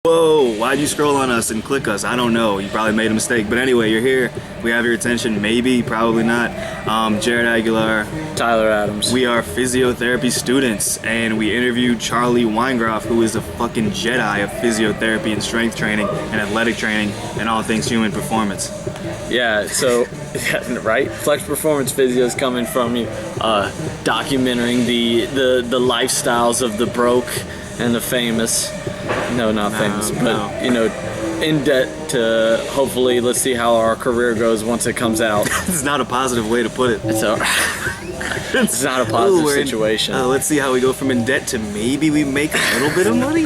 Whoa, why'd you scroll on us and click us? I don't know. You probably made a mistake. But anyway, you're here. We have your attention. Maybe, probably not. Jared Aguilar. Tyler Adams. We are physiotherapy students, and we interviewed Charlie Weingroff, who is a fucking Jedi of physiotherapy and strength training and athletic training and all things human performance. Yeah, so, right? Flex Performance Physio is coming from you, documenting the lifestyles of the broke and the famous. No, not famous, but, you know, in debt to hopefully, let's see how our career goes once it comes out. It's not a positive way to put it. It's not a positive situation. Let's see how we go from in debt to maybe we make a little bit of money.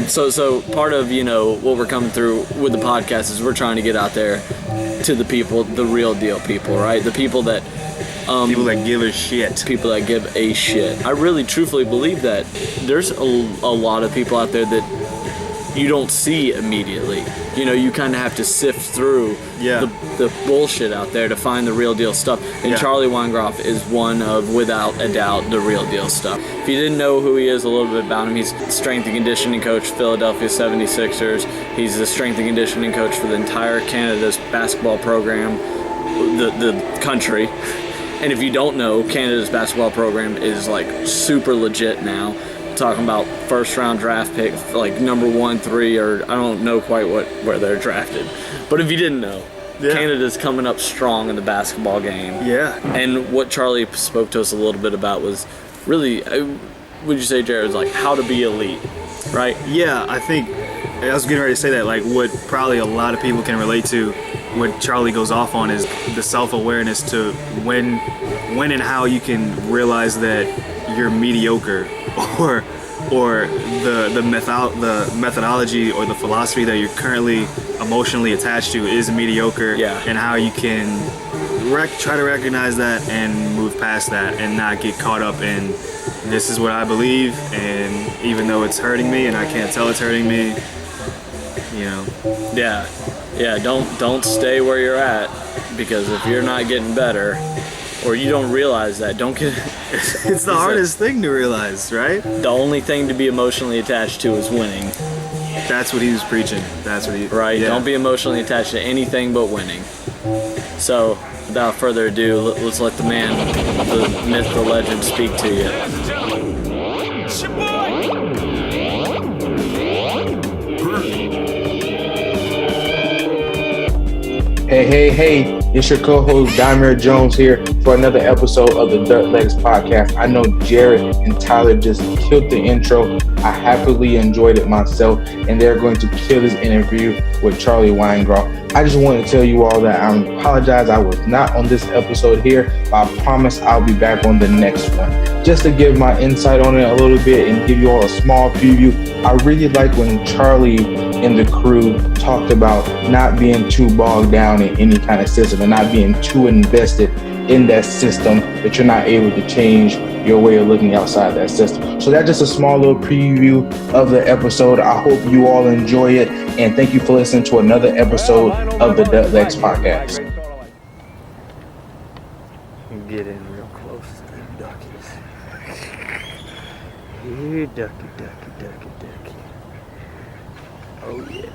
So part of, you know, what we're coming through with the podcast is we're trying to get out there to the people, the real deal people, right? The people that people that give a shit. People that give a shit. I really truthfully believe that there's a lot of people out there that you don't see immediately. You know, you kind of have to sift through the bullshit out there to find the real deal stuff. And Charlie Weingroff is one of, without a doubt, the real deal stuff. If you didn't know who he is, a little bit about him, he's strength and conditioning coach, Philadelphia 76ers. He's the strength and conditioning coach for the entire Canada's basketball program, the country. And if you don't know, Canada's basketball program is like super legit now. Talking about first round draft pick, like number 1, 3, or I don't know quite where they're drafted. But if you didn't know, Canada's coming up strong in the basketball game. Yeah. And what Charlie spoke to us a little bit about was really, would you say, Jared, was like how to be elite, right? Yeah, I think I was getting ready to say that, like what probably a lot of people can relate to. What Charlie goes off on is the self-awareness to when and how you can realize that you're mediocre, or the methodology or the philosophy that you're currently emotionally attached to is mediocre, and how you can try to recognize that and move past that and not get caught up in this is what I believe, and even though it's hurting me and I can't tell it's hurting me, you know. Yeah, don't stay where you're at, because if you're not getting better, or you don't realize that, don't get... It's the hardest thing to realize, right? The only thing to be emotionally attached to is winning. That's what he was preaching. That's what he... Right, don't be emotionally attached to anything but winning. So, without further ado, let's let the man, the myth, the legend speak to you. Hey, it's your co-host Dymere Jones here for another episode of the Dirt Legs podcast. I know Jared and Tyler just killed the intro. I happily enjoyed it myself, and they're going to kill this interview with Charlie Weingroff. I just want to tell you all that I apologize I was not on this episode here, but I promise I'll be back on the next one. Just to give my insight on it a little bit and give you all a small preview, I really like when Charlie and the crew talked about not being too bogged down in any kind of system and not being too invested in that system that you're not able to change your way of looking outside that system. So that's just a small little preview of the episode. I hope you all enjoy it, and thank you for listening to another episode of the Dirt Legs podcast. Get in real close to them duckies. Here, ducky. Oh yeah.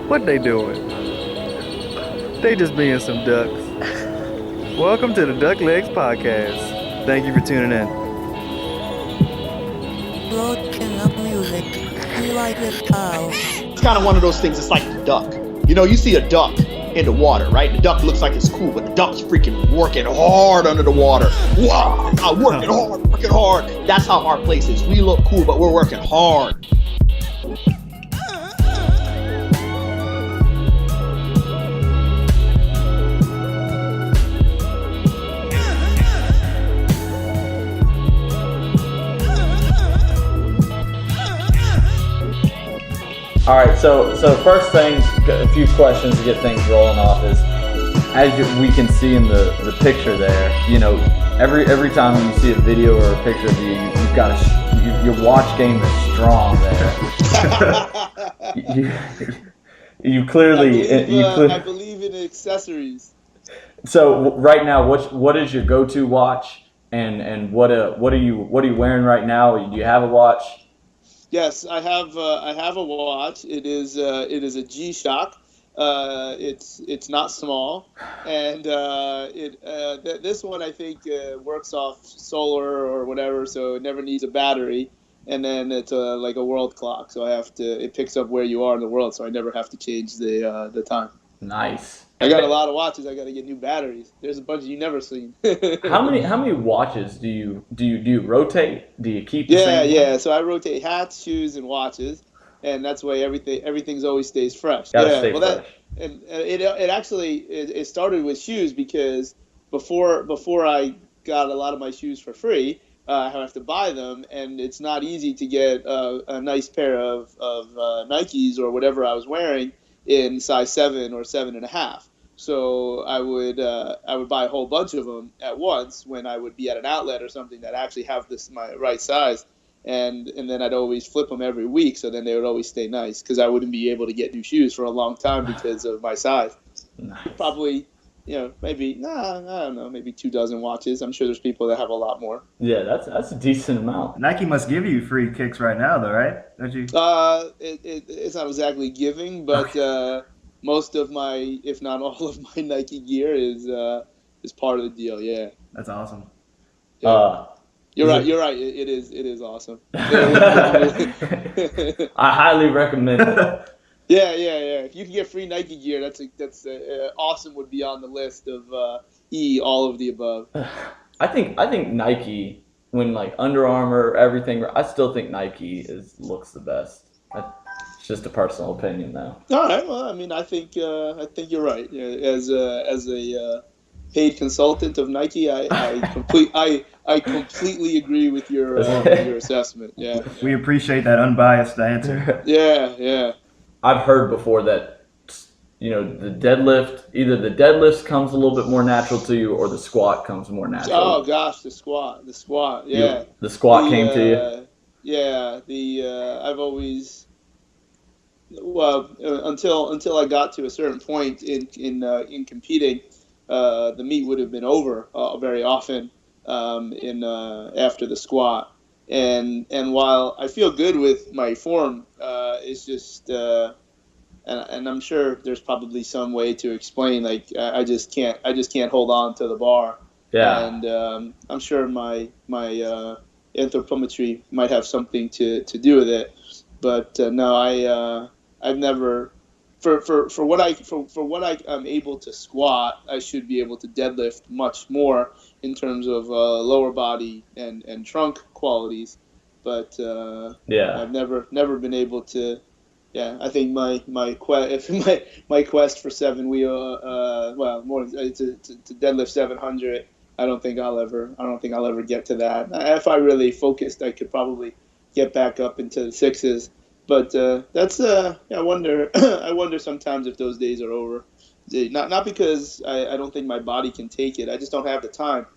What they doing? They just being some ducks. Welcome to the Duck Legs podcast. Thank you for tuning in. Looking up music. You like this style? It's kind of one of those things. It's like the duck. You know, you see a duck in the water, right? The duck looks like it's cool, but the duck's freaking working hard under the water. Wow, working hard. That's how our place is. We look cool, but we're working hard. All right, so first thing, a few questions to get things rolling off is, as we can see in the picture there, you know, every time you see a video or a picture of you, you've got your watch game is strong there. you clearly, I believe in accessories. So right now, what is your go-to watch? And what are you wearing right now? Do you have a watch? Yes, I have a watch. It is a G-Shock. It's not small, and this one I think works off solar or whatever, so it never needs a battery. And then it's like a world clock, so it picks up where you are in the world, so I never have to change the time. Nice. I got a lot of watches. I got to get new batteries. There's a bunch you never seen. How many watches do you rotate? Do you keep the same one? Yeah. So I rotate hats, shoes, and watches, and that's why everything's always stays fresh. Gotta stay fresh. And it actually started with shoes, because before I got a lot of my shoes for free, I have to buy them, and it's not easy to get a nice pair of Nikes or whatever I was wearing in size 7 or 7.5. So I would buy a whole bunch of them at once when I would be at an outlet or something that actually have my right size, and then I'd always flip them every week, so then they would always stay nice, because I wouldn't be able to get new shoes for a long time because of my size. Nice. Probably, maybe I don't know, maybe 24 watches. I'm sure there's people that have a lot more. Yeah, that's a decent amount. Nike must give you free kicks right now, though, right? Don't you? It's not exactly giving, but most of my, if not all of my Nike gear is part of the deal. Yeah. That's awesome. Yeah. You're right. It is awesome. I highly recommend it. Yeah. If you can get free Nike gear, that's awesome. Would be on the list of all of the above. I think Nike, when like Under Armour, everything, I still think Nike looks the best. It's just a personal opinion, though. All right. Well, I mean, I think you're right. Yeah, as a paid consultant of Nike, I completely agree with your assessment. Yeah. We appreciate that unbiased answer. Yeah. I've heard before that, the deadlift, either the deadlift comes a little bit more natural to you, or the squat comes more natural. Oh gosh, the squat. Yeah. The squat came to you. Yeah. I've always, until I got to a certain point in competing, the meet would have been over very often after the squat, and while I feel good with my form, it's just and I'm sure there's probably some way to explain, like I just can't hold on to the bar. Yeah. And I'm sure my anthropometry might have something to do with it, but no, I've never. For what I'm able to squat, I should be able to deadlift much more in terms of lower body and trunk qualities, but I've never been able to. Yeah, I think my quest for 7 wheel, more to deadlift 700. I don't think I'll ever get to that. If I really focused, I could probably get back up into the 6s. But that's I wonder sometimes if those days are over. Not because I don't think my body can take it. I just don't have the time.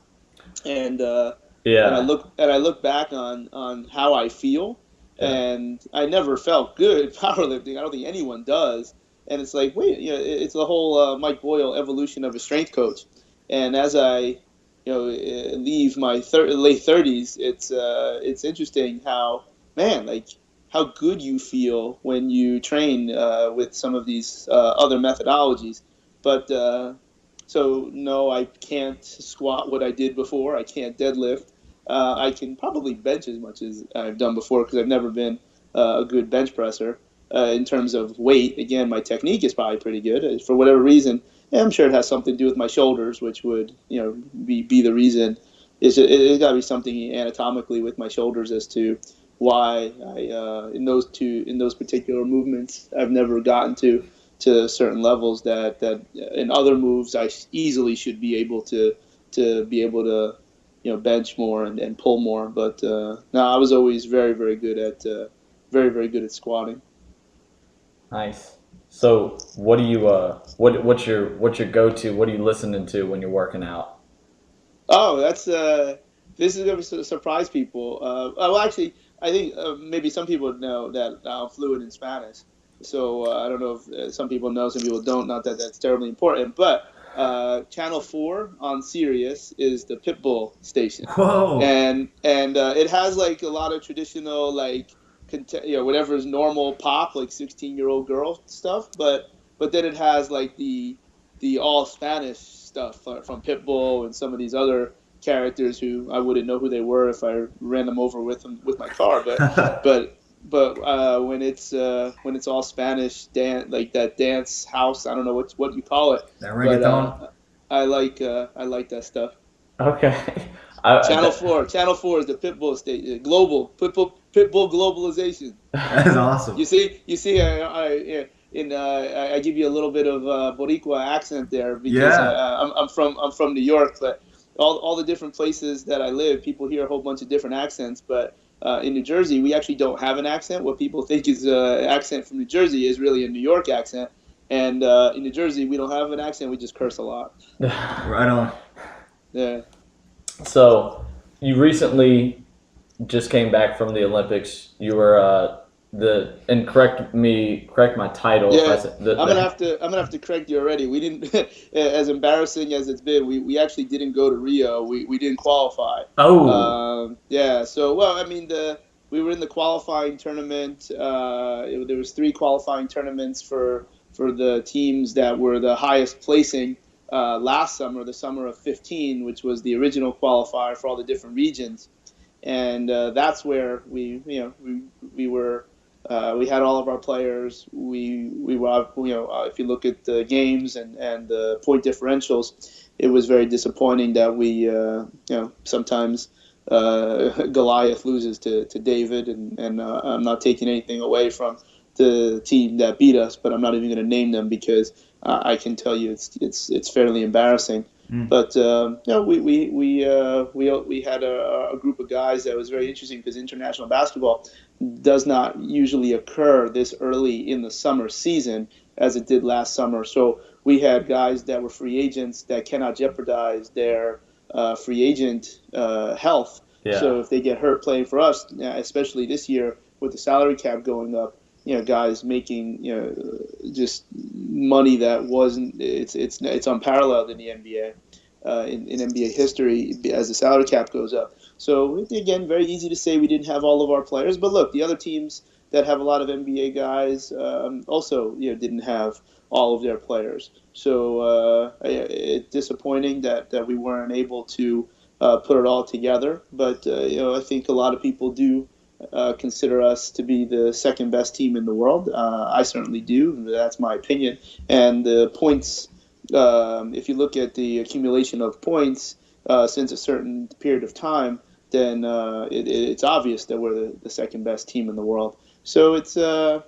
And and I look back on how I feel, and I never felt good powerlifting. I don't think anyone does. And it's like, wait, it's the whole Mike Boyle evolution of a strength coach. And as I leave my late 30s, it's interesting how how good you feel when you train with some of these other methodologies. But so no, I can't squat what I did before. I can't deadlift. I can probably bench as much as I've done before, because I've never been a good bench presser. In terms of weight, again, my technique is probably pretty good. For whatever reason, I'm sure it has something to do with my shoulders, which would be the reason. It's got to be something anatomically with my shoulders as to why I in those particular movements I've never gotten to certain levels that in other moves I easily should be able to bench more and pull more. But no, I was always very, very good at squatting. Nice. So what do you what's your go-to? What are you listening to when you're working out? Oh, that's this is going to surprise people. Well, actually, I think maybe some people know that I'm fluent in Spanish. So I don't know if some people know, some people don't. Not that that's terribly important, but Channel 4 on Sirius is the Pitbull station. Whoa. And it has like a lot of traditional like whatever is normal pop, like 16-year-old girl stuff, but then it has like the all Spanish stuff from Pitbull and some of these other characters who I wouldn't know who they were if I ran them over with my car, but when it's all Spanish dance, like that dance house, I don't know what you call it. That reggaeton. But I like that stuff. Okay. Channel 4 is the Pitbull state, global Pitbull globalization. That is awesome. You see, I give you a little bit of Boricua accent there because I'm from New York, but all the different places that I live, people hear a whole bunch of different accents, but in New Jersey, we actually don't have an accent. What people think is an accent from New Jersey is really a New York accent. And in New Jersey, we don't have an accent. We just curse a lot. Right on. Yeah. So you recently just came back from the Olympics. You were and correct my title. Yeah, I'm gonna have to correct you already. We didn't, as embarrassing as it's been, we actually didn't go to Rio. We didn't qualify. Oh. Yeah. So we were in the qualifying tournament. There was 3 qualifying tournaments for the teams that were the highest placing last summer, the summer of 15, which was the original qualifier for all the different regions, and that's where we were. We had all of our players. We were, if you look at the games and the point differentials, it was very disappointing that we, sometimes Goliath loses to David, and I'm not taking anything away from the team that beat us, but I'm not even going to name them because I can tell you it's fairly embarrassing. But we had a group of guys that was very interesting because international basketball does not usually occur this early in the summer season as it did last summer. So we had guys that were free agents that cannot jeopardize their free agent health. Yeah. So if they get hurt playing for us, especially this year with the salary cap going up, guys making just money that wasn't it's unparalleled in the NBA in NBA history as the salary cap goes up. So again, very easy to say we didn't have all of our players, but look, the other teams that have a lot of NBA guys also didn't have all of their players. So it's disappointing that we weren't able to put it all together. But I think a lot of people do consider us to be the second best team in the world. I certainly do. That's my opinion. And the points, if you look at the accumulation of points since a certain period of time, then it's obvious that we're the second best team in the world. So it's all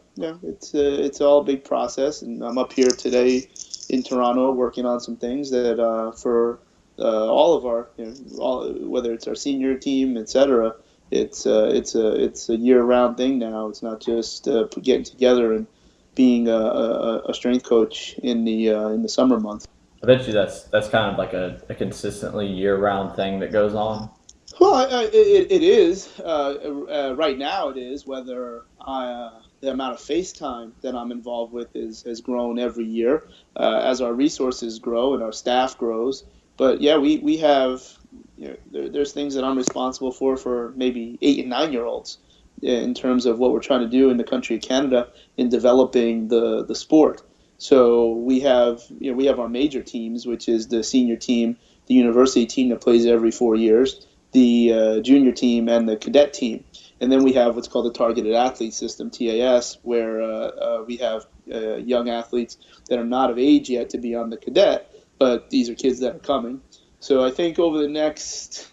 a big process, and I'm up here today in Toronto working on some things that for all of our, whether it's our senior team, etc. It's a year-round thing now. It's not just getting together and being a strength coach in the summer months. I bet you that's kind of like a consistently year-round thing that goes on. Well, it is. Right now it is. Whether the amount of face time that I'm involved with has grown every year as our resources grow and our staff grows. But yeah, we have, there's things that I'm responsible for maybe 8 and 9-year-olds in terms of what we're trying to do in the country of Canada in developing the sport. So we have our major teams, which is the senior team, the university team that plays every 4 years, the junior team, and the cadet team. And then we have what's called the Targeted Athlete System, TAS, where we have young athletes that are not of age yet to be on the cadet, but these are kids that are coming. So I think over the next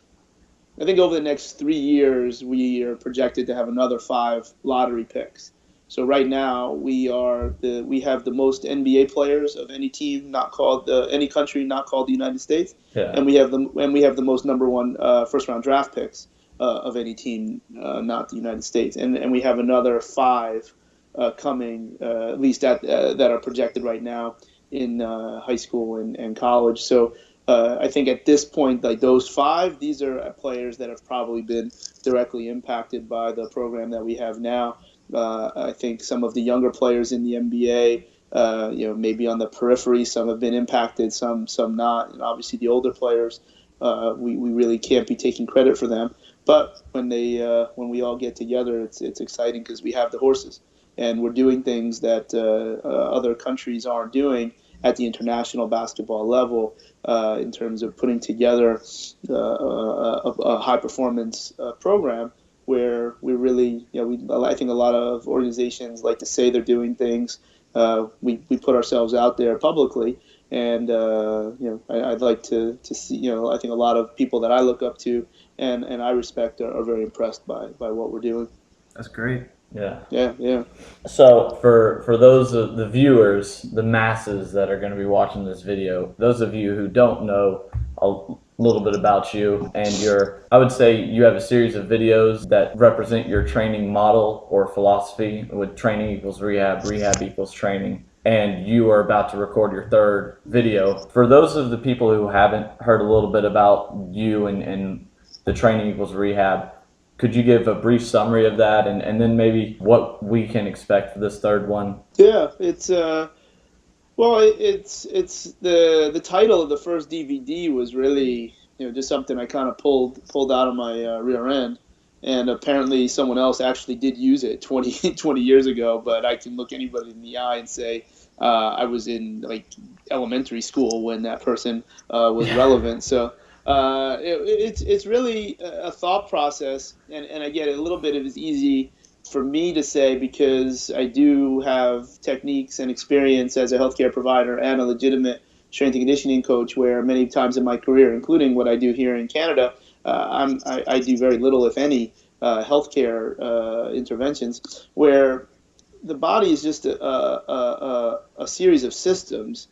3 years, we are projected to have another 5 lottery picks. So right now we have the most NBA players of any team not called any country not called the United States, and we have the most number 1 first round draft picks of any team not the United States, and we have another 5 coming at least that are projected right now in high school and college. So I think at this point, like those 5, these are players that have probably been directly impacted by the program that we have now. I think some of the younger players in the NBA maybe on the periphery. Some have been impacted, some not. And obviously, the older players, we really can't be taking credit for them. But when we all get together, it's exciting because we have the horses, and we're doing things that other countries aren't doing at the international basketball level, in terms of putting together a high performance program where we really, I think a lot of organizations like to say they're doing things. We put ourselves out there publicly, and I'd like to see. I think a lot of people that I look up to and I respect are very impressed by what we're doing. That's great. Yeah. So for those of the viewers, the masses that are going to be watching this video, those of you who don't know a little bit about you and I would say you have a series of videos that represent your training model or philosophy with training equals rehab, rehab equals training. And you are about to record your third video. For those of the people who haven't heard a little bit about you and the training equals rehab, could you give a brief summary of that and then maybe what we can expect for this third one? Yeah, it's the title of the first DVD was really just something I kind of pulled out of my rear end, and apparently someone else actually did use it 20 years ago. But I can look anybody in the eye and say I was in like elementary school when that person was relevant. So. It's really a thought process, and I get it. A little bit of it is easy for me to say because I do have techniques and experience as a healthcare provider and a legitimate strength and conditioning coach, where many times in my career, including what I do here in Canada, I do very little, if any, healthcare interventions, where the body is just a series of systems,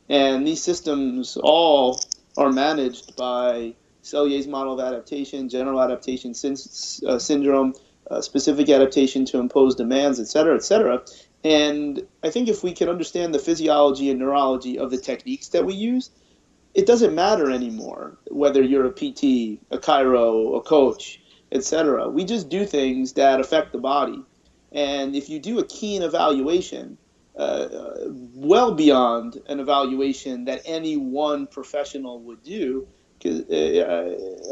and these systems all are managed by Cellier's model of adaptation, general adaptation syndrome, specific adaptation to impose demands, et cetera, et cetera. And I think if we can understand the physiology and neurology of the techniques that we use, it doesn't matter anymore whether you're a PT, a chiro, a coach, et cetera. We just do things that affect the body. And if you do a keen evaluation, well beyond an evaluation that any one professional would do, because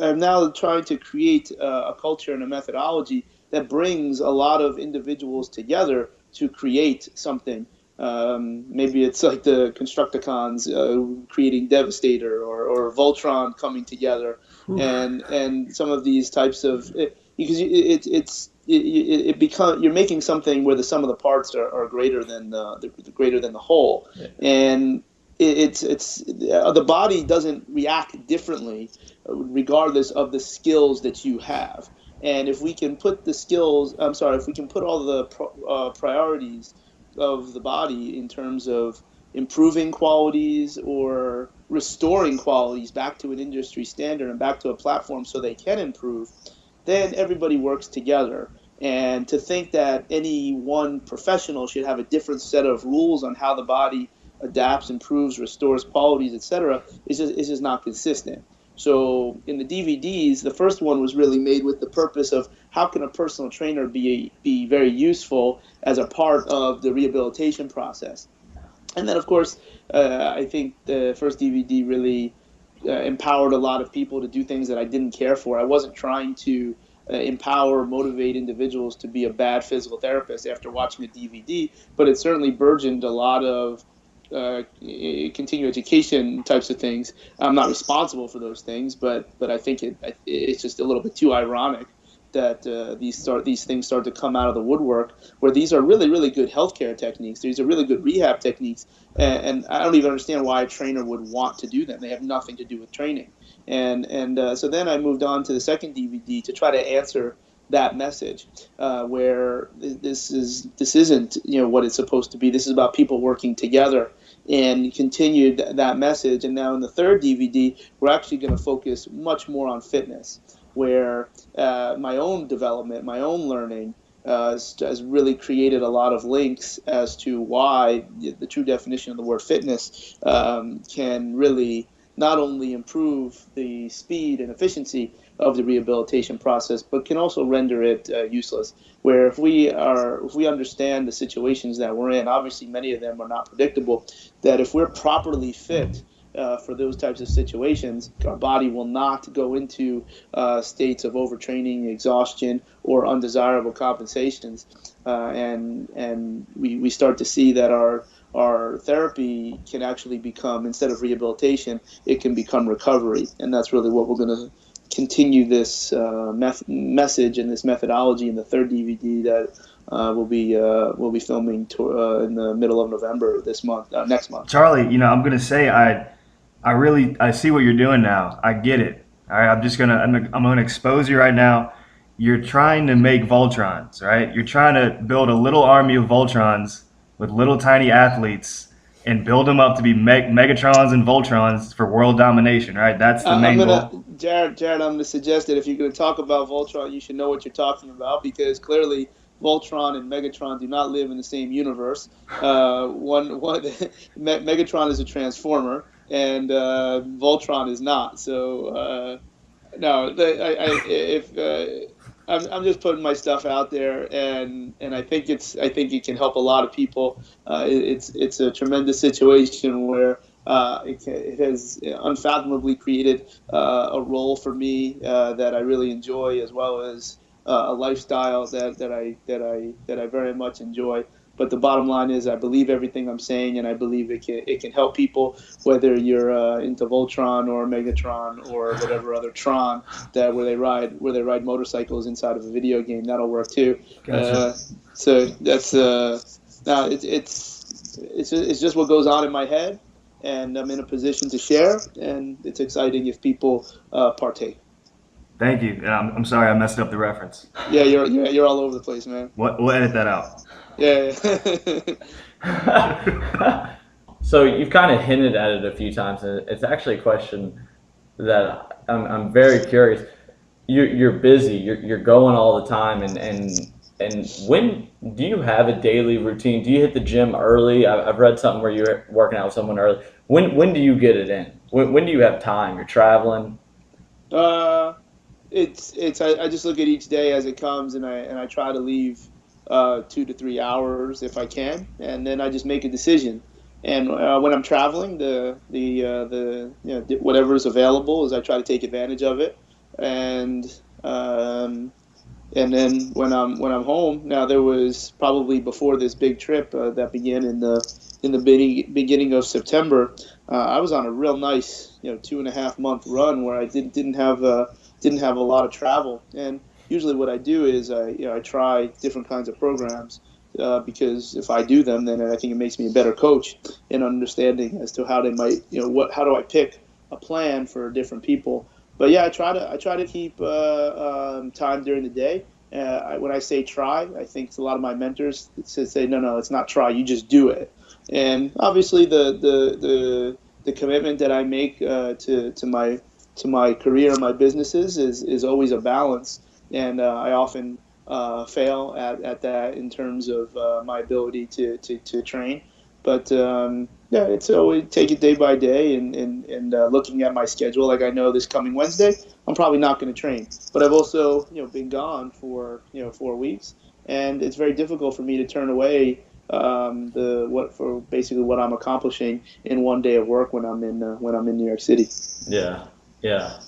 I'm now trying to create a culture and a methodology that brings a lot of individuals together to create something. Maybe it's like the Constructicons creating Devastator, or Voltron coming together, and some of these types of because you're making something where the sum of the parts are greater than the whole, and it's the body doesn't react differently regardless of the skills that you have. And if we can put if we can put all the priorities of the body in terms of improving qualities or restoring qualities back to an industry standard and back to a platform so they can improve, then everybody works together. And to think that any one professional should have a different set of rules on how the body adapts, improves, restores qualities, etc., is just not consistent. So in the DVDs, the first one was really made with the purpose of how can a personal trainer be very useful as a part of the rehabilitation process. And then, of course, I think the first DVD really empowered a lot of people to do things that I didn't care for. I wasn't trying to empower, motivate individuals to be a bad physical therapist after watching a DVD, but it certainly burgeoned a lot of continuing education types of things. I'm not responsible for those things, but I think it's just a little bit too ironic that these things start to come out of the woodwork, where these are really, really good healthcare techniques. These are really good rehab techniques, and I don't even understand why a trainer would want to do them. They have nothing to do with training. And so then I moved on to the second DVD to try to answer that message, where this isn't what it's supposed to be. This is about people working together, and continued that message. And now in the third DVD, we're actually going to focus much more on fitness, where my own development, my own learning has really created a lot of links as to why the true definition of the word fitness can really not only improve the speed and efficiency of the rehabilitation process, but can also render it useless. Where if we understand the situations that we're in, obviously many of them are not predictable, that if we're properly fit for those types of situations, our body will not go into states of overtraining, exhaustion, or undesirable compensations, and we start to see that our therapy can actually become, instead of rehabilitation, it can become recovery, and that's really what we're going to continue this message and this methodology in the third DVD that we'll be filming in the middle of November next month. Charlie, I'm gonna say I see what you're doing now. I get it. All right, I'm gonna expose you right now. You're trying to make Voltrons, right? You're trying to build a little army of Voltrons with little tiny athletes and build them up to be Megatrons and Voltrons for world domination, right? That's the main goal. Jared, I'm going to suggest that if you're going to talk about Voltron, you should know what you're talking about, because clearly Voltron and Megatron do not live in the same universe. Megatron is a transformer, and Voltron is not. So no, I'm just putting my stuff out there, and I think it can help a lot of people. It's a tremendous situation where it has unfathomably created a role for me that I really enjoy, as well as a lifestyle that I very much enjoy. But the bottom line is, I believe everything I'm saying, and I believe it can help people, whether you're into Voltron or Megatron or whatever other Tron where they ride motorcycles inside of a video game. That'll work too. Gotcha. So that's now it's just what goes on in my head, and I'm in a position to share, and it's exciting if people partake. Thank you. I'm sorry I messed up the reference. Yeah, you're all over the place, man. We'll edit that out. Yeah. So you've kind of hinted at it a few times, and it's actually a question that I'm very curious. You're busy. You're going all the time, and when do you have a daily routine? Do you hit the gym early? I've read something where you're working out with someone early. When do you get it in? When do you have time? You're traveling. I just look at each day as it comes, and I try to leave 2 to 3 hours if I can, and then I just make a decision. And when I'm traveling, whatever is available is I try to take advantage of it. And then when I'm home, now there was probably before this big trip that began in the beginning of September, I was on a real nice 2.5 month run where I didn't have a lot of travel. And usually what I do is I try different kinds of programs because if I do them, then I think it makes me a better coach in understanding as to how they might, how do I pick a plan for different people. But yeah, I try to keep time during the day. When I say try, I think a lot of my mentors say no, it's not try, you just do it. And obviously the commitment that I make to my career and my businesses is always a balance. And I often fail at that in terms of my ability to train. But yeah, it's always take it day by day and looking at my schedule. Like I know this coming Wednesday, I'm probably not going to train. But I've also been gone for 4 weeks, and it's very difficult for me to turn away what I'm accomplishing in one day of work when I'm in New York City. Yeah,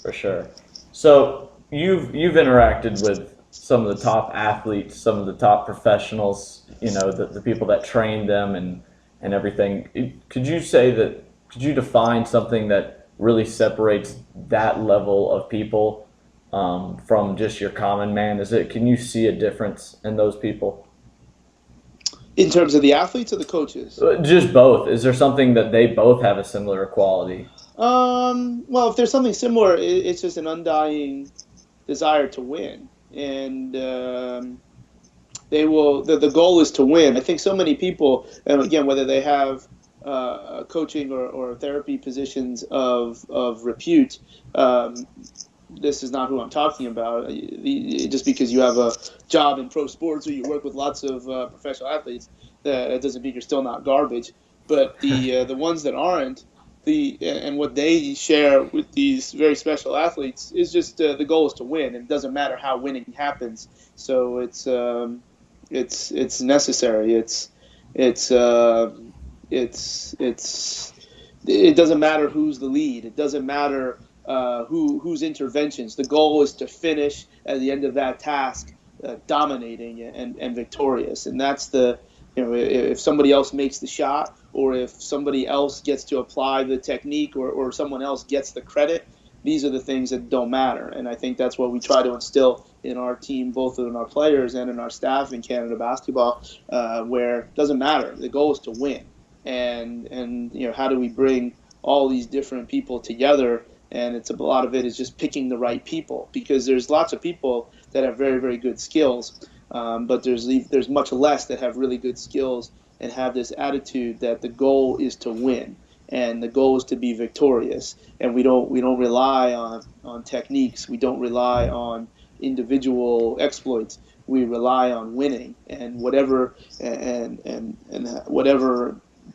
for sure. So you've interacted with some of the top athletes, some of the top professionals, the people that train them and everything. Could you define something that really separates that level of people from just your common man? Can you see a difference in those people? In terms of the athletes or the coaches? Just both. Is there something that they both have a similar quality? Well, if there's something similar, it's just an undying desire to win. And they will. The goal is to win. I think so many people, and again, whether they have coaching or therapy positions of repute, this is not who I'm talking about. Just because you have a job in pro sports or you work with lots of professional athletes, that doesn't mean you're still not garbage. But the ones that aren't, and what they share with these very special athletes is just the goal is to win, and it doesn't matter how winning happens. So it's necessary. It doesn't matter who's the lead. It doesn't matter whose interventions. The goal is to finish at the end of that task dominating and victorious. And that's if somebody else makes the shot, or if somebody else gets to apply the technique, or someone else gets the credit, these are the things that don't matter. And I think that's what we try to instill in our team, both in our players and in our staff in Canada basketball, where it doesn't matter. The goal is to win. And how do we bring all these different people together? And a lot of it is just picking the right people, because there's lots of people that have very, very good skills, but there's much less that have really good skills and have this attitude that the goal is to win and the goal is to be victorious. And we don't rely on techniques. We don't rely on individual exploits. We rely on winning, and whatever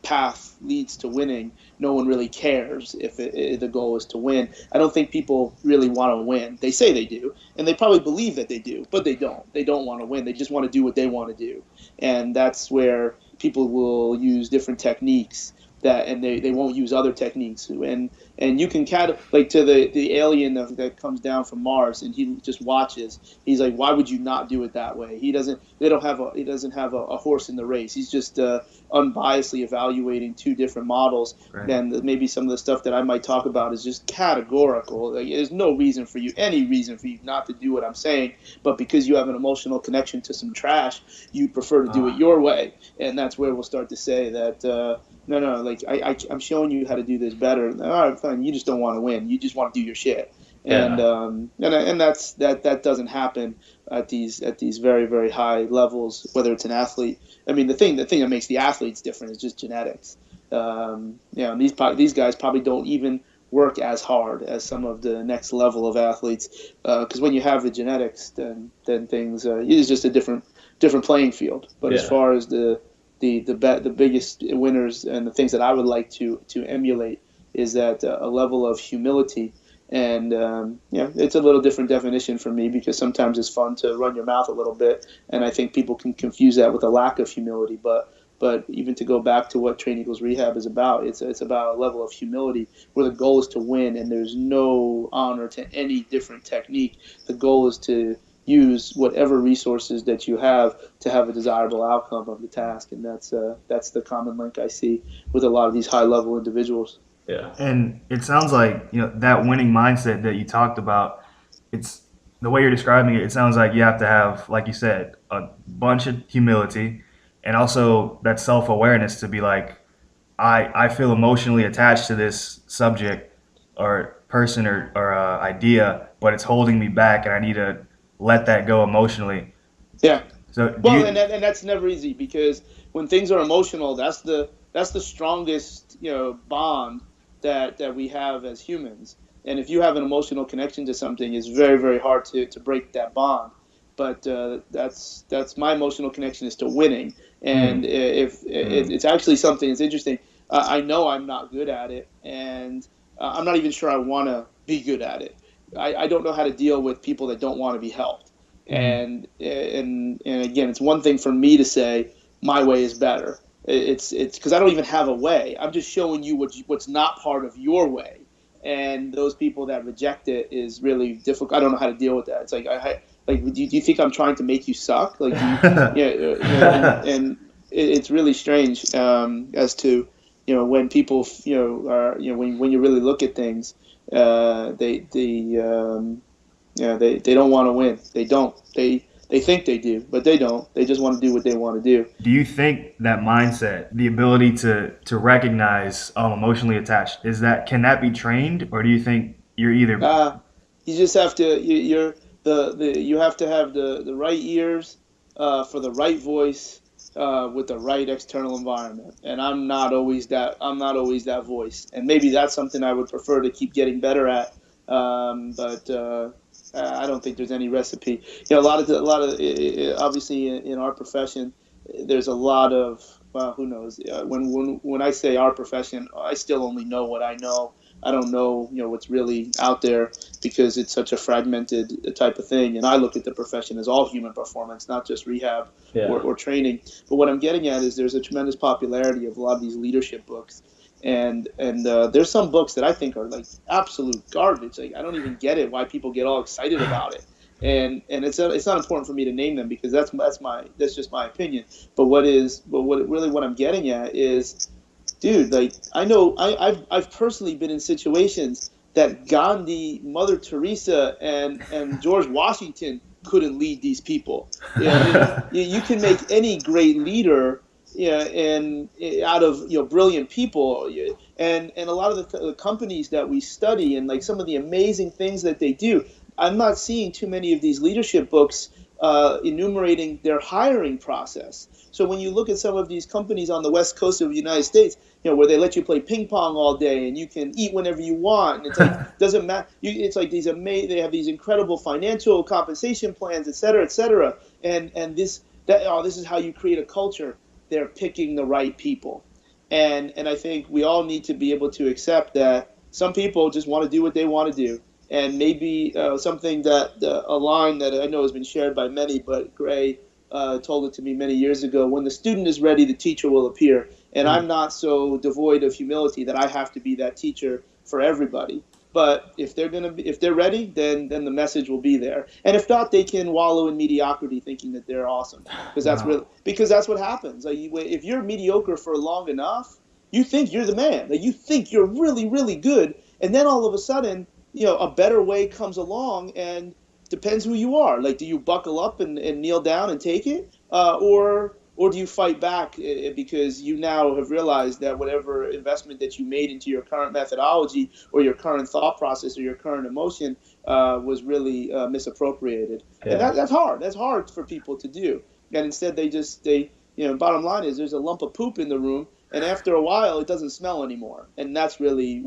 path leads to winning, no one really cares if the goal is to win. I don't think people really want to win. They say they do, and they probably believe that they do, but they don't. They don't want to win. They just want to do what they want to do. And that's where people will use different techniques and they won't use other techniques. And you can like to the alien that comes down from Mars, and he just watches. He's like, why would you not do it that way? He doesn't have a horse in the race. He's just unbiasedly evaluating two different models. Right. And maybe some of the stuff that I might talk about is just categorical. Like, there's no any reason for you not to do what I'm saying, but because you have an emotional connection to some trash, you prefer to do it your way. And that's where we'll start to say that no, like I'm showing you how to do this better. All right, fine. You just don't want to win. You just want to do your shit. And that doesn't happen at these very, very high levels, whether it's an athlete. I mean, the thing that makes the athletes different is just genetics. These guys probably don't even work as hard as some of the next level of athletes, because when you have the genetics, then things it's just a different playing field. But as far as the biggest winners and the things that I would like to emulate is that a level of humility. And it's a little different definition for me, because sometimes it's fun to run your mouth a little bit, and I think people can confuse that with a lack of humility. But even to go back to what Train Eagles Rehab is about, it's about a level of humility where the goal is to win, and there's no honor to any different technique. The goal is to use whatever resources that you have to have a desirable outcome of the task, and that's the common link I see with a lot of these high-level individuals. Yeah, and it sounds like that winning mindset that you talked about. It's the way you're describing it. It sounds like you have to have, like you said, a bunch of humility, and also that self-awareness to be like, I feel emotionally attached to this subject or person or idea, but it's holding me back, and I need to let that go emotionally. Yeah. So and that's never easy, because when things are emotional, that's the strongest bond that we have as humans. And if you have an emotional connection to something, it's very, very hard to break that bond. But that's my emotional connection is to winning. And it's actually something that's interesting. I know I'm not good at it, and I'm not even sure I want to be good at it. I don't know how to deal with people that don't want to be helped. And again, it's one thing for me to say my way is better. It's because I don't even have a way. I'm just showing you what's not part of your way. And those people that reject it is really difficult. I don't know how to deal with that. It's like, do you think I'm trying to make you suck? Like, and it's really strange as to when people are when you really look at things. They don't want to win. They don't. They think they do, but they don't. They just want to do what they want to do. Do you think that mindset, the ability to recognize I'm emotionally attached, can that be trained, or do you think you're either? You just have to. You have to have the right ears for the right voice with the right external environment. And I'm not always that voice. And maybe that's something I would prefer to keep getting better at. But I don't think there's any recipe. A lot of obviously in our profession, there's a lot of well, who knows? When I say our profession, I still only know what I know. I don't know, what's really out there because it's such a fragmented type of thing. And I look at the profession as all human performance, not just rehab or training. But what I'm getting at is there's a tremendous popularity of a lot of these leadership books. And there's some books that I think are like absolute garbage. Like I don't even get it why people get all excited about it. And it's not important for me to name them because that's just my opinion. But what I'm getting at is, dude, like I know I've personally been in situations that Gandhi, Mother Teresa, and George Washington couldn't lead these people. You can make any great leader, and out of brilliant people, and a lot of the companies that we study and like some of the amazing things that they do. I'm not seeing too many of these leadership books enumerating their hiring process. So when you look at some of these companies on the West Coast of the United States, where they let you play ping pong all day and you can eat whenever you want, and it's like doesn't matter. It's like they have these incredible financial compensation plans, et cetera, and this is how you create a culture. They're picking the right people, and I think we all need to be able to accept that some people just want to do what they want to do. And maybe something a line that I know has been shared by many, but Gray told it to me many years ago. When the student is ready, the teacher will appear. And I'm not so devoid of humility that I have to be that teacher for everybody. But if they're ready, then the message will be there. And if not, they can wallow in mediocrity, thinking that they're awesome, because that's what happens. Like if you're mediocre for long enough, you think you're the man. Like you think you're really, really good, and then all of a sudden, a better way comes along, and depends who you are. Like, do you buckle up and kneel down and take it? Or do you fight back because you now have realized that whatever investment that you made into your current methodology or your current thought process or your current emotion was really misappropriated? Yeah. And that's hard. That's hard for people to do. And instead bottom line is there's a lump of poop in the room, and after a while it doesn't smell anymore. And that's really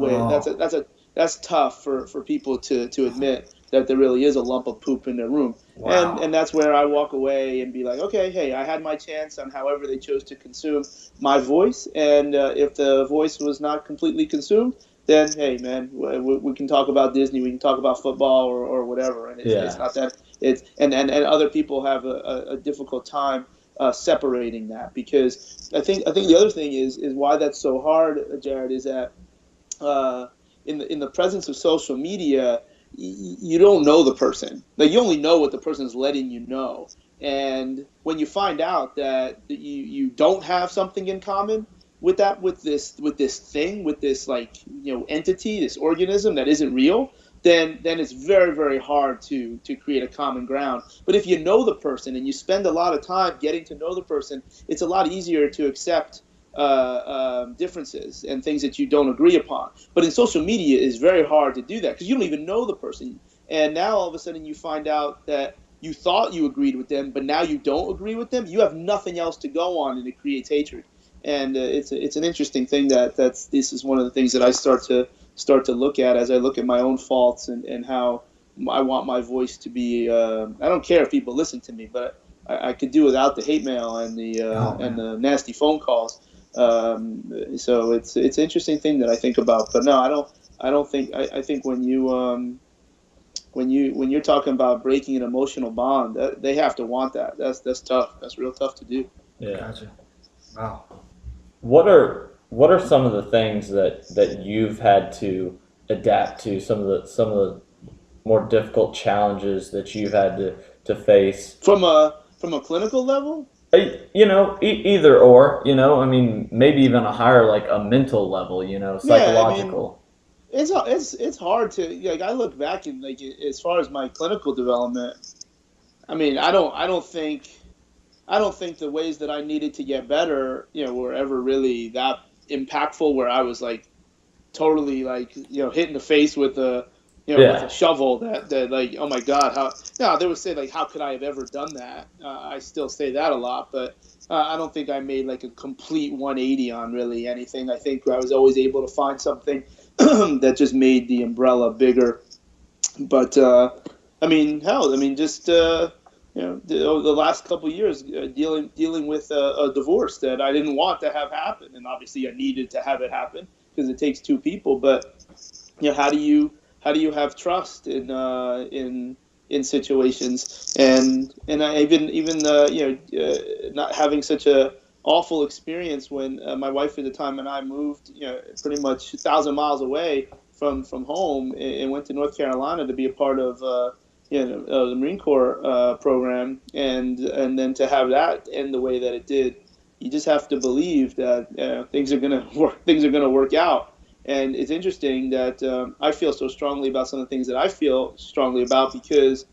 that's tough for people to admit that there really is a lump of poop in their room. Wow. And that's where I walk away and be like, okay, hey, I had my chance on however they chose to consume my voice. And if the voice was not completely consumed, then, hey, man, we can talk about Disney, we can talk about football or whatever. And it's not that and other people have a difficult time separating that, because I think the other thing is why that's so hard, Jared, is that in the presence of social media, you don't know the person. Like, you only know what the person's letting you know. And when you find out that you don't have something in common with this entity, this organism that isn't real, then it's very, very hard to create a common ground. But if you know the person and you spend a lot of time getting to know the person, it's a lot easier to accept differences and things that you don't agree upon. But in social media, it's very hard to do that because you don't even know the person. And now all of a sudden you find out that you thought you agreed with them, but now you don't agree with them. You have nothing else to go on, and it creates hatred. And it's an interesting thing this is one of the things that I start to look at as I look at my own faults and how I want my voice to be. I don't care if people listen to me, but I could do without the hate mail and the nasty phone calls. So it's an interesting thing that I think about. But no, I don't think. I think when you're talking about breaking an emotional bond, they have to want that. That's tough. That's real tough to do. Yeah. Gotcha. Wow. What are some of the things that you've had to adapt to? Some of the more difficult challenges that you've had to face from a clinical level. Either or. I mean, maybe even a higher, like a mental level. Psychological. Yeah, I mean, it's hard to I look back and as far as my clinical development, I mean, I don't think the ways that I needed to get better, were ever really that impactful, where I was totally hit in the face with a with a shovel that oh my God, they would say how could I have ever done that? I still say that a lot, but I don't think I made a complete 180 on really anything. I think I was always able to find something that just made the umbrella bigger. But I mean, hell, I mean, just the last couple of years dealing with a divorce that I didn't want to have happen, and obviously I needed to have it happen because it takes two people. But how do you have trust in situations, and I even not having such a awful experience when my wife at the time and I moved pretty much 1,000 miles away from home and went to North Carolina to be a part of the Marine Corps program, and then to have that end the way that it did, you just have to believe that things are gonna work out. And it's interesting that I feel so strongly about some of the things that I feel strongly about because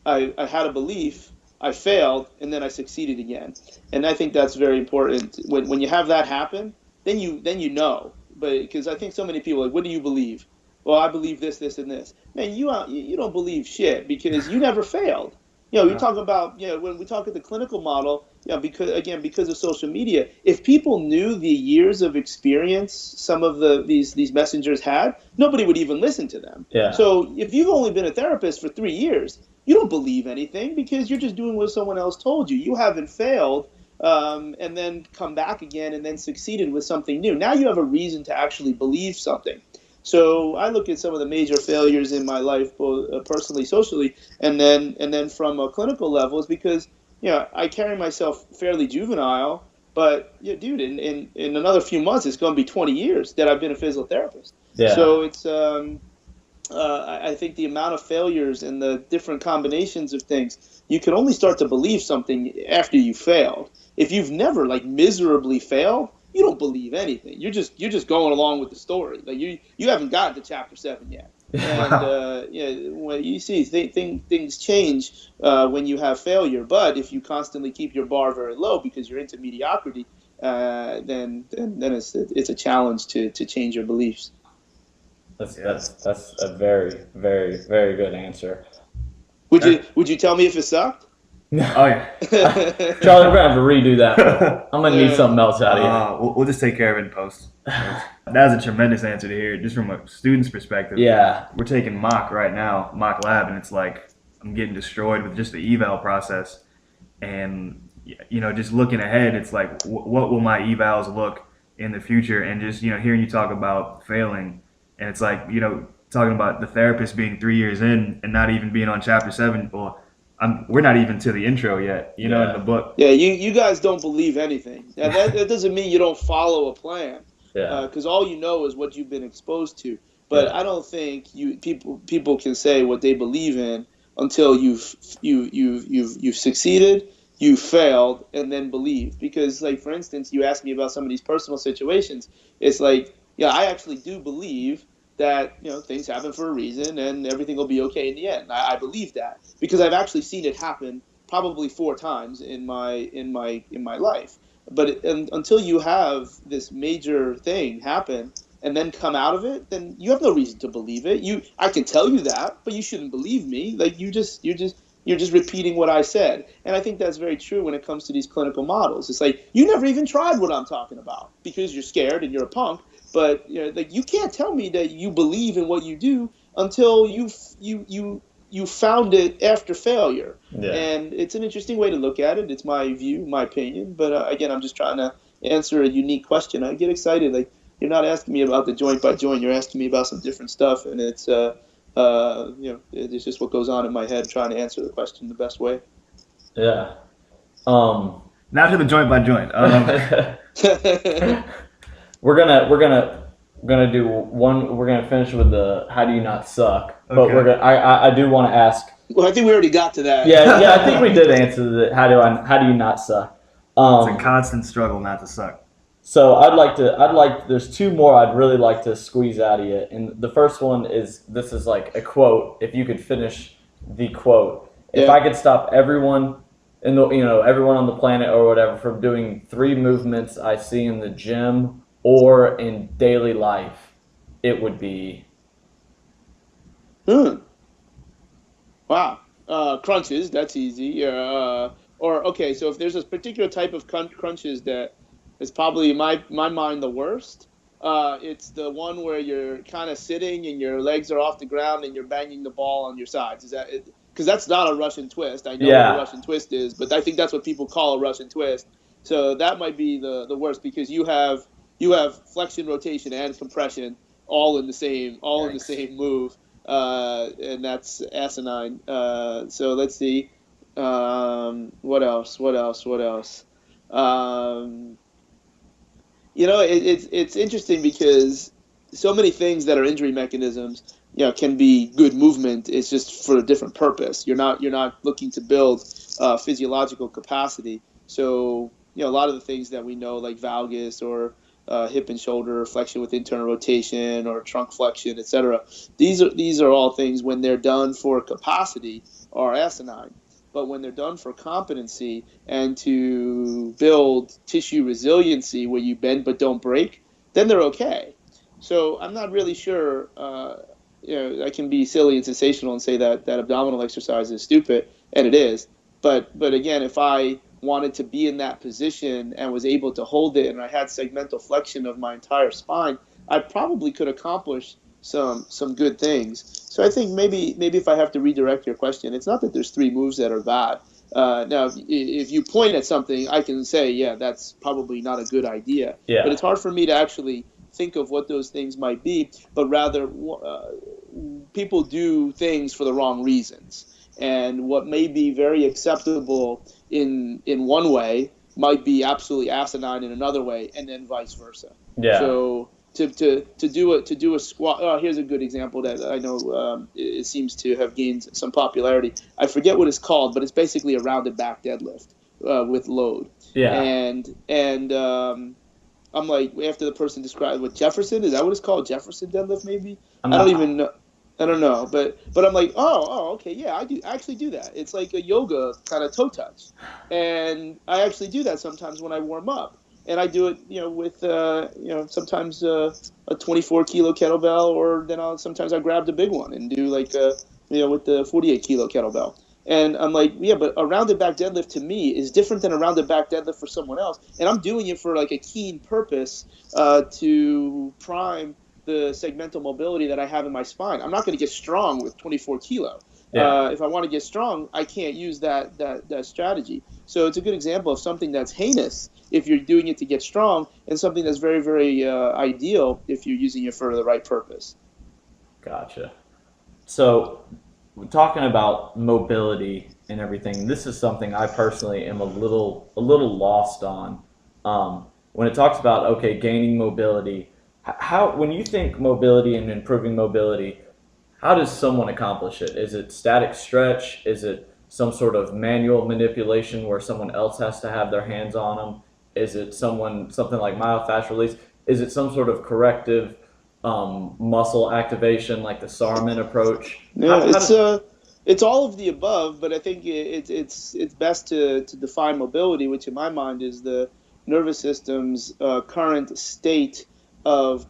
I had a belief, I failed, and then I succeeded again. And I think that's very important. When you have that happen, then you know. But because I think so many people are like, what do you believe? Well, I believe this, this, and this. Man, you don't believe shit because you never failed. You talk about when we talk at the clinical model, because of social media, if people knew the years of experience some of these messengers had, nobody would even listen to them. Yeah. So if you've only been a therapist for 3 years, you don't believe anything because you're just doing what someone else told you. You haven't failed and then come back again and then succeeded with something new. Now you have a reason to actually believe something. So I look at some of the major failures in my life, both personally, socially, and then from a clinical level, is because I carry myself fairly juvenile. But dude, in another few months, it's going to be 20 years that I've been a physical therapist. Yeah. So it's I think the amount of failures and the different combinations of things, you can only start to believe something after you failed. If you've never miserably failed, you don't believe anything. You're just going along with the story. Like you haven't gotten to chapter 7 yet. And when you see things change when you have failure. But if you constantly keep your bar very low because you're into mediocrity, then it's a challenge to change your beliefs. That's a very, very, very good answer. Would you tell me if it sucked? Oh yeah. Charlie, we're gonna have to redo that. I'm gonna need something else out of you. We'll just take care of it in post. That was a tremendous answer to hear, just from a student's perspective. Yeah. We're taking mock right now, mock lab, and it's like I'm getting destroyed with just the eval process. And just looking ahead, it's like what will my evals look in the future? And just hearing you talk about failing, and it's like talking about the therapist being 3 years in and not even being on chapter 7. Well, we're not even to the intro yet, in the book. Yeah, you guys don't believe anything. Now, that doesn't mean you don't follow a plan. Yeah. Because all you know is what you've been exposed to. But I don't think people can say what they believe in until you've succeeded, you failed, and then believe. Because, for instance, you asked me about some of these personal situations. It's like, I actually do believe that things happen for a reason and everything will be okay in the end. I believe that because I've actually seen it happen probably 4 times in my life. But until you have this major thing happen and then come out of it, then you have no reason to believe it. I can tell you that, but you shouldn't believe me. You're just repeating what I said. And I think that's very true when it comes to these clinical models. It's like you never even tried what I'm talking about because you're scared and you're a punk. But you can't tell me that you believe in what you do until you found it after failure. Yeah. And it's an interesting way to look at it. It's my view, my opinion. But again, I'm just trying to answer a unique question. I get excited. You're not asking me about the joint by joint. You're asking me about some different stuff, and it's it's just what goes on in my head trying to answer the question the best way. Yeah. Now to the joint by joint. We're gonna do one. We're gonna finish with the how do you not suck? But Okay. I do want to ask. Well, I think we already got to that. Yeah. I think we did answer the how do you not suck? It's a constant struggle not to suck. So there's 2 more I'd really like to squeeze out of you. And the first one is, this is like a quote. If you could finish the quote. If I could stop everyone everyone on the planet or whatever from doing 3 movements I see in the gym or in daily life, it would be. Wow. Crunches, that's easy. So if there's a particular type of crunches that is probably in my mind the worst, it's the one where you're kind of sitting and your legs are off the ground and you're banging the ball on your sides. because that's not a Russian twist. I know Yeah. what a Russian twist is, but I think that's what people call a Russian twist. So that might be the worst, because you have flexion, rotation, and compression all in the same move, and that's asinine. So let's see, what else? It's interesting because so many things that are injury mechanisms, can be good movement. It's just for a different purpose. You're not looking to build physiological capacity. So a lot of the things that we know, like valgus or hip and shoulder flexion with internal rotation or trunk flexion, etc. These are all things, when they're done for capacity, are asinine. But when they're done for competency and to build tissue resiliency, where you bend but don't break, then they're okay. So I'm not really sure. I can be silly and sensational and say that abdominal exercise is stupid, and it is. But again, if I wanted to be in that position and was able to hold it, and I had segmental flexion of my entire spine, I probably could accomplish some good things. So I think maybe if I have to redirect your question, it's not that there's 3 moves that are bad. Now, if you point at something, I can say, yeah, that's probably not a good idea. Yeah. But it's hard for me to actually think of what those things might be, but rather people do things for the wrong reasons. And what may be very acceptable in one way might be absolutely asinine in another way, and then vice versa. Yeah. So to do a squat. Oh, here's a good example that I know it seems to have gained some popularity. I forget what it's called, but it's basically a rounded back deadlift with load. Yeah. And I'm like, after the person described what Jefferson, is that what it's called? Jefferson deadlift, maybe? I don't even know. I don't know, but I'm like, oh, okay, yeah, I actually do that. It's like a yoga kind of toe touch, and I actually do that sometimes when I warm up, and I do it, with sometimes a 24 kilo kettlebell, or then sometimes I grab the big one and do like with the 48 kilo kettlebell, and I'm like, yeah, but a rounded back deadlift to me is different than a rounded back deadlift for someone else, and I'm doing it for like a keen purpose to prime the segmental mobility that I have in my spine. I'm not going to get strong with 24 kilo. Yeah. If I want to get strong, I can't use that strategy. So it's a good example of something that's heinous if you're doing it to get strong, and something that's very, very ideal if you're using it for the right purpose. Gotcha. So we're talking about mobility and everything. This is something I personally am a little lost on. When it talks about, gaining mobility, when you think mobility and improving mobility, how does someone accomplish it? Is it static stretch? Is it some sort of manual manipulation where someone else has to have their hands on them? Is it something like myofascial release? Is it some sort of corrective muscle activation like the Sarman approach? Yeah, it's all of the above, but I think it's best to define mobility, which in my mind is the nervous system's current state of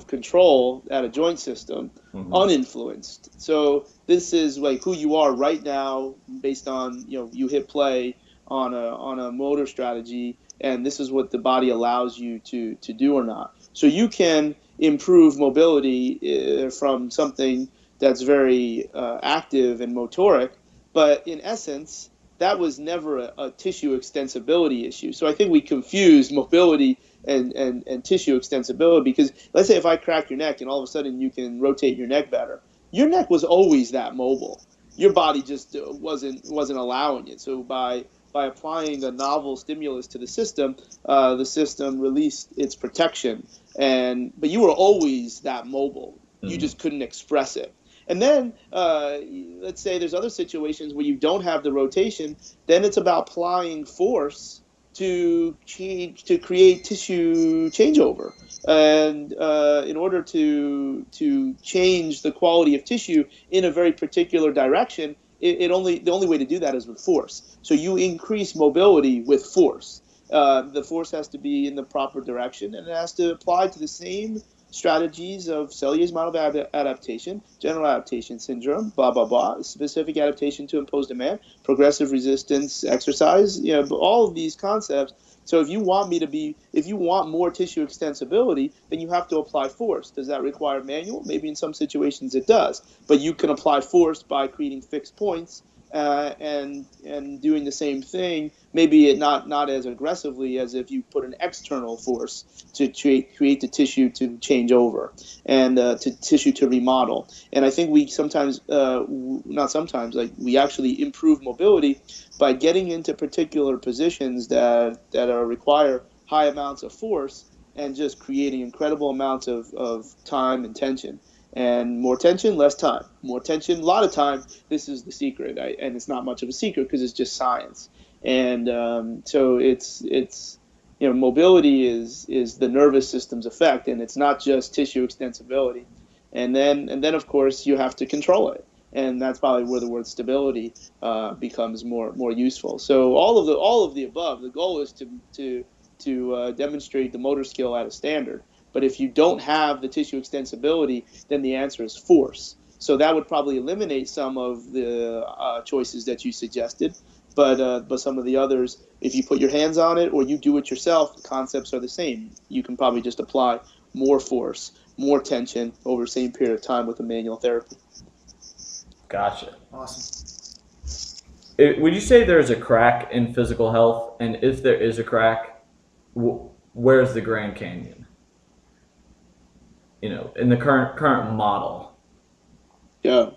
control at a joint system, uninfluenced. So this is like who you are right now, based on you hit play on a motor strategy, and this is what the body allows you to do or not. So you can improve mobility from something that's very active and motoric, but in essence, that was never a tissue extensibility issue. So I think we confuse mobility and tissue extensibility, because let's say if I crack your neck and all of a sudden you can rotate your neck better, your neck was always that mobile. Your body just wasn't allowing it. So by applying a novel stimulus to the system released its protection, but you were always that mobile. You just couldn't express it. And then let's say there's other situations where you don't have the rotation, then it's about applying force to create tissue changeover, and in order to change the quality of tissue in a very particular direction, the only way to do that is with force. So you increase mobility with force. The force has to be in the proper direction, and it has to apply to the same strategies of Selye's model of adaptation, general adaptation syndrome, blah, blah, blah, specific adaptation to imposed demand, progressive resistance exercise, all of these concepts. So if you want more tissue extensibility, then you have to apply force. Does that require manual? Maybe in some situations it does. But you can apply force by creating fixed points and doing the same thing, maybe not as aggressively as if you put an external force to create the tissue to change over and to tissue to remodel. And I think we sometimes, we actually improve mobility by getting into particular positions that require high amounts of force and just creating incredible amounts of time and tension. And more tension, less time. More tension, a lot of time. This is the secret, and it's not much of a secret because it's just science. And so it's mobility is the nervous system's effect, and it's not just tissue extensibility. And then of course you have to control it, and that's probably where the word stability becomes more useful. So all of the above. The goal is to demonstrate the motor skill at a standard. But if you don't have the tissue extensibility, then the answer is force. So that would probably eliminate some of the choices that you suggested. But some of the others, if you put your hands on it or you do it yourself, the concepts are the same. You can probably just apply more force, more tension over the same period of time with a manual therapy. Gotcha. Awesome. Would you say there's a crack in physical health? And if there is a crack, where's the Grand Canyon? In the current model. Yeah,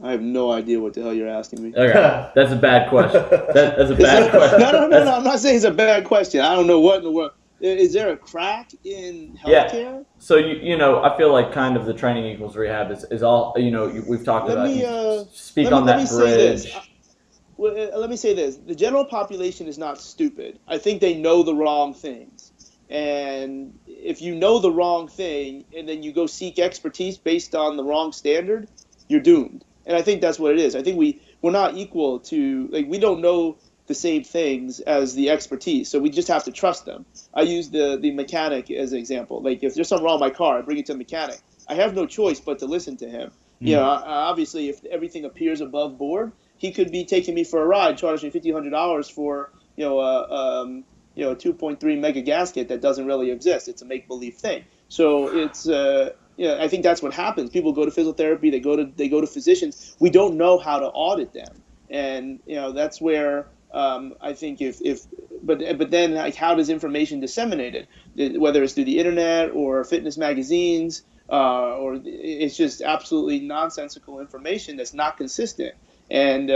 I have no idea what the hell you're asking me. Okay, that's a bad question. That's a bad question. No. I'm not saying it's a bad question. I don't know what in the world. Is there a crack in healthcare? Yeah. So I feel like kind of the training equals rehab is all. We've talked about. Speak on that bridge. Let me say this: the general population is not stupid. I think they know the wrong things. And if you know the wrong thing and then you go seek expertise based on the wrong standard, you're doomed. And I think that's what it is. I think we're not equal to, we don't know the same things as the expertise, so we just have to trust them. I use the mechanic as an example. Like, if there's something wrong with my car, I bring it to the mechanic. I have no choice but to listen to him. Obviously, if everything appears above board, he could be taking me for a ride, charging me $1,500 for, a 2.3 mega gasket that doesn't really exist. It's a make-believe thing. So it's, I think that's what happens. People go to physical therapy, they go to physicians. We don't know how to audit them, and that's where I think but then how does information disseminated? Whether it's through the internet or fitness magazines, or it's just absolutely nonsensical information that's not consistent, and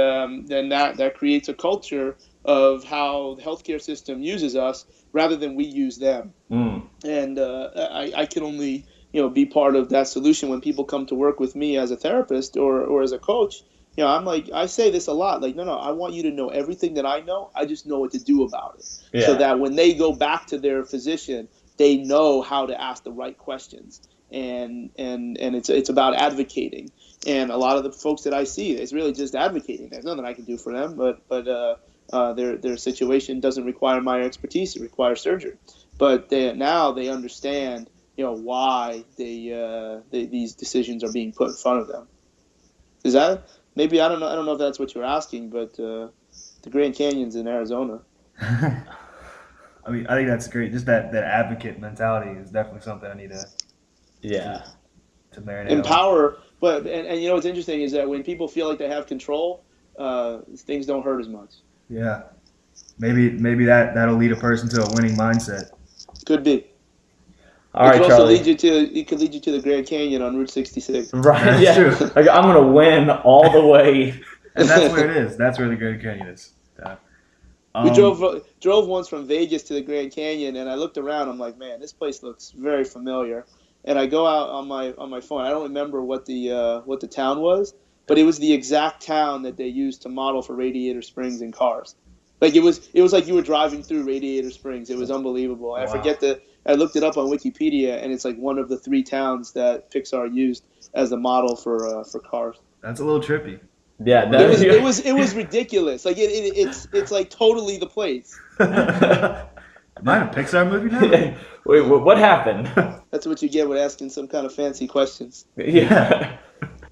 then that creates a culture of how the healthcare system uses us rather than we use them. And I can only be part of that solution when people come to work with me as a therapist or as a coach. I'm like, I say this a lot, like, no, I want you to know everything that I know. I just know what to do about it. So that when they go back to their physician, they know how to ask the right questions. And it's about advocating. And a lot of the folks that I see, it's really just advocating. There's nothing I can do for them, but their situation doesn't require my expertise. It requires surgery. But now they understand, why these decisions are being put in front of them. Is that maybe I don't know if that's what you're asking, but the Grand Canyon's in Arizona. I think that's great. Just that advocate mentality is definitely something I need to marinate. Empower, but and what's interesting is that when people feel like they have control, things don't hurt as much. Yeah, maybe that'll lead a person to a winning mindset. Could be. All right, Charlie. It could lead you to the Grand Canyon on Route 66. Right. That's true. Like, I'm gonna win all the way. And that's where it is. That's where the Grand Canyon is. We drove once from Vegas to the Grand Canyon, and I looked around. I'm like, man, this place looks very familiar. And I go out on my phone. I don't remember what the town was, but it was the exact town that they used to model for Radiator Springs in Cars. Like it was like you were driving through Radiator Springs. It was unbelievable. Wow. I looked it up on Wikipedia, and it's like one of the 3 towns that Pixar used as the model for Cars. That's a little trippy. Yeah, it was ridiculous. Like it's like totally the place. Am I in a Pixar movie now? Wait, what happened? That's what you get with asking some kind of fancy questions. Yeah.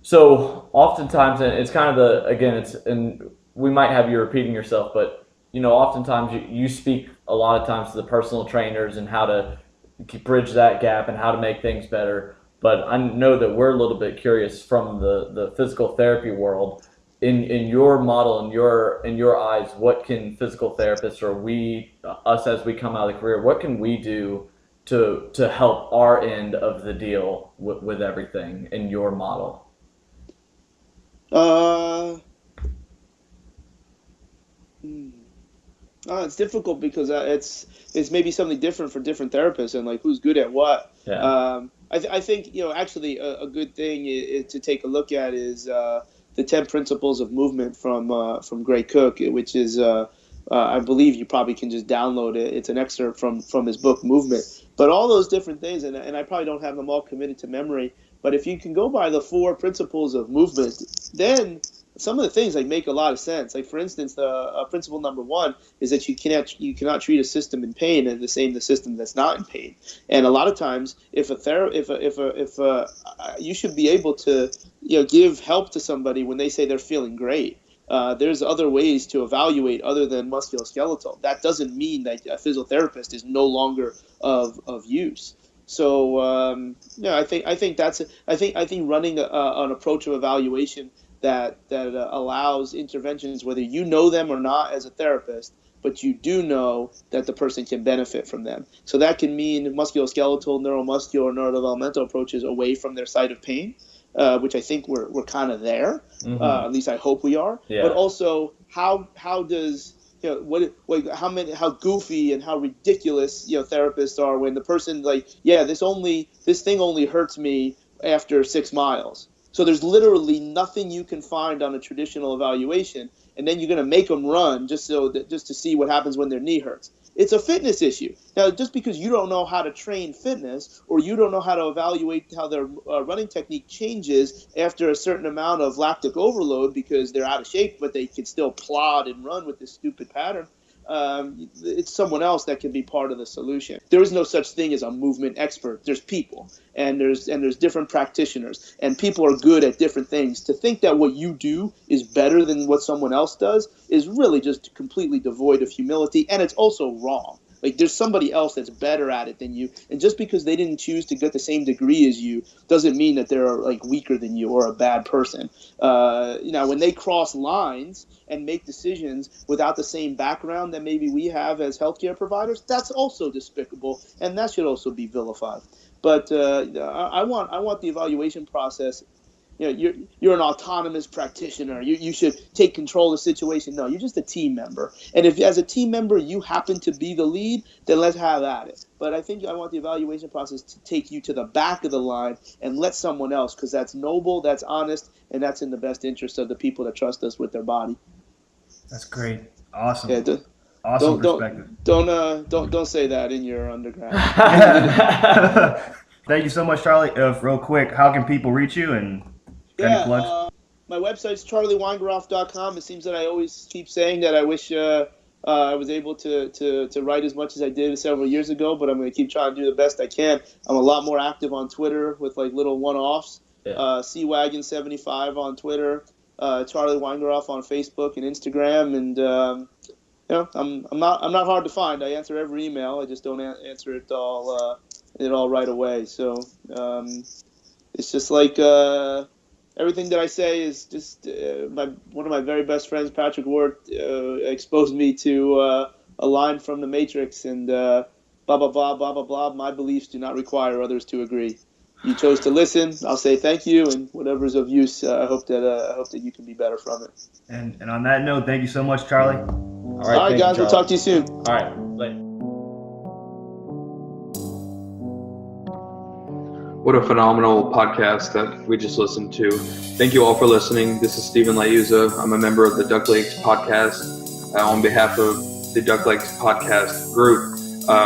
So oftentimes, and it's kind of and we might have you repeating yourself, but oftentimes you speak a lot of times to the personal trainers and how to bridge that gap and how to make things better. But I know that we're a little bit curious from the physical therapy world. In your model, in your eyes, what can physical therapists or us as we come out of the career, what can we do to help our end of the deal with everything in your model? It's difficult because it's maybe something different for different therapists and like who's good at what. Yeah. I think actually a good thing to take a look at is the 10 principles of movement from Gray Cook, which is I believe you probably can just download it. It's an excerpt from his book Movement. But all those different things, and I probably don't have them all committed to memory. But if you can go by the 4 principles of movement, then some of the things make a lot of sense. Like for instance, the principle number 1 is that you cannot treat a system in pain and the system that's not in pain. And a lot of times, if you should be able to give help to somebody when they say they're feeling great. There's other ways to evaluate other than musculoskeletal. That doesn't mean that a physical therapist is no longer of use. So I think running an approach of evaluation that allows interventions, whether you know them or not as a therapist, but you do know that the person can benefit from them. So that can mean musculoskeletal, neuromuscular, or neurodevelopmental approaches away from their site of pain, which I think we're kind of there. Mm-hmm. At least I hope we are. Yeah. But also, how does how goofy and how ridiculous therapists are when the person this thing only hurts me after 6 miles. So there's literally nothing you can find on a traditional evaluation, and then you're going to make them run just to see what happens when their knee hurts. It's a fitness issue. Now, just because you don't know how to train fitness or you don't know how to evaluate how their running technique changes after a certain amount of lactic overload because they're out of shape, but they can still plod and run with this stupid pattern, it's someone else that can be part of the solution. There is no such thing as a movement expert. There's people, and there's different practitioners, and people are good at different things. To think that what you do is better than what someone else does is really just completely devoid of humility, and it's also wrong. Like there's somebody else that's better at it than you, and just because they didn't choose to get the same degree as you doesn't mean that they're weaker than you or a bad person. When they cross lines and make decisions without the same background that maybe we have as healthcare providers, that's also despicable, and that should also be vilified. But I want the evaluation process. You're an autonomous practitioner. You should take control of the situation. No, you're just a team member. And if as a team member you happen to be the lead, then let's have at it. But I think I want the evaluation process to take you to the back of the line and let someone else, because that's noble, that's honest, and that's in the best interest of the people that trust us with their body. That's great. Awesome. Yeah, awesome perspective. Don't say that in your undergrad. Thank you so much, Charlie. Real quick, how can people reach you and any plugs? My website's charlieweingroff.com. It seems that I always keep saying that I wish I was able to write as much as I did several years ago, but I'm going to keep trying to do the best I can. I'm a lot more active on Twitter with little one-offs. Yeah. Cwagon75 on Twitter, Charlie Weingroff on Facebook and Instagram, and I'm not hard to find. I answer every email. I just don't answer it all right away. So it's just everything that I say is just one of my very best friends, Patrick Ward, exposed me to a line from The Matrix, and blah blah blah blah blah blah. My beliefs do not require others to agree. You chose to listen. I'll say thank you, and whatever's of use, I hope that you can be better from it. And on that note, thank you so much, Charlie. All right, guys. We'll talk to you soon. All right, later. What a phenomenal podcast that we just listened to. Thank you all for listening. This is Stephen Layuza. I'm a member of the Duck Lakes podcast. On behalf of the Duck Lakes podcast group,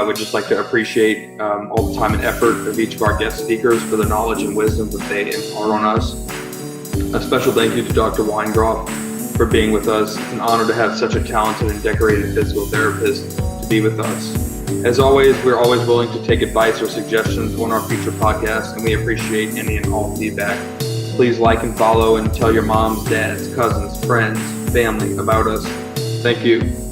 would just like to appreciate all the time and effort of each of our guest speakers for the knowledge and wisdom that they impart on us. A special thank you to Dr. Weingroff for being with us. It's an honor to have such a talented and decorated physical therapist to be with us. As always, we're always willing to take advice or suggestions on our future podcasts, and we appreciate any and all feedback. Please like and follow and tell your moms, dads, cousins, friends, family about us. Thank you.